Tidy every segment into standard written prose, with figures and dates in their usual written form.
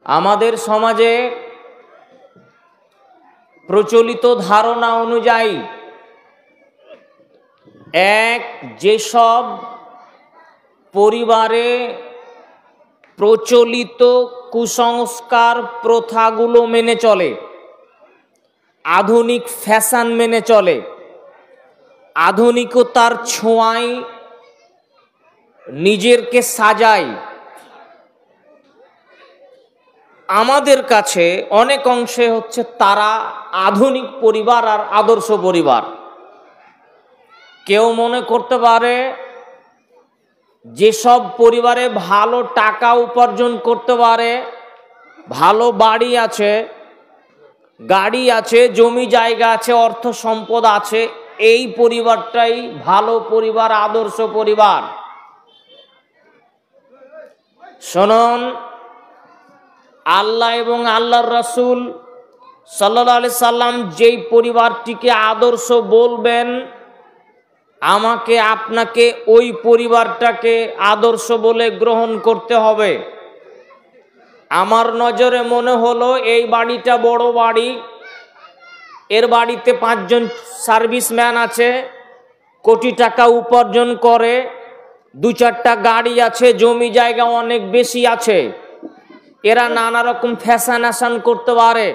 আমাদের সমাজে প্রচলিত ধারণা অনুযায়ী যেসব পরিবারে প্রচলিত কুসংস্কার প্রথাগুলো মেনে চলে, আধুনিক ফ্যাশন মেনে চলে, আধুনিকতার ছোঁয়ায় নিজেরকে সাজায়, আমাদের কাছে অনেক অংশে হচ্ছে তারা আধুনিক পরিবার আর আদর্শ পরিবার। কেউ মনে করতে পারে যেসব পরিবারে ভালো টাকা উপার্জন করতে পারে, ভালো বাড়ি আছে, গাড়ি আছে, জমি জায়গা আছে, অর্থ সম্পদ আছে, এই পরিবারটাই ভালো পরিবার, আদর্শ পরিবার। শুনুন, আল্লাহ এবং আল্লাহর রাসূল সাল্লাল্লাহু আলাইহি সাল্লাম যেই পরিবারটিকে আদর্শ বলবেন, আমাকে আপনাকে ওই পরিবারটাকে আদর্শ বলে গ্রহণ করতে হবে। আমার নজরে মনে হলো এই বাড়িটা বড় বাড়ি, এর বাড়িতে 5 জন সার্ভিসম্যান আছে, কোটি টাকা উপার্জন করে, 2-4টা গাড়ি আছে, জমি জায়গা অনেক বেশি আছে, এরা নানা রকম ফ্যাশন করতে পারে,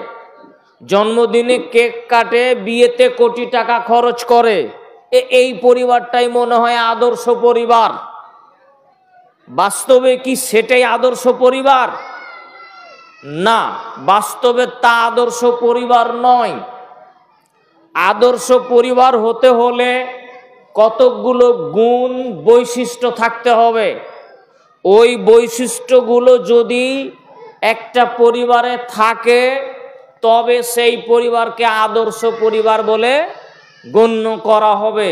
জন্মদিনে কেক কাটে, বিয়েতে কোটি টাকা খরচ করে, এই পরিবারটাই মনে হয় আদর্শ পরিবার। বাস্তবে কি সেটাই আদর্শ পরিবার? না, বাস্তবে তা আদর্শ পরিবার নয়। আদর্শ পরিবার হতে হলে কতকগুলো গুণ, বৈশিষ্ট্য থাকতে হবে। ওই বৈশিষ্ট্যগুলো যদি একটা পরিবারে থাকে তবে সেই পরিবারকে আদর্শ পরিবার বলে গণ্য করা হবে।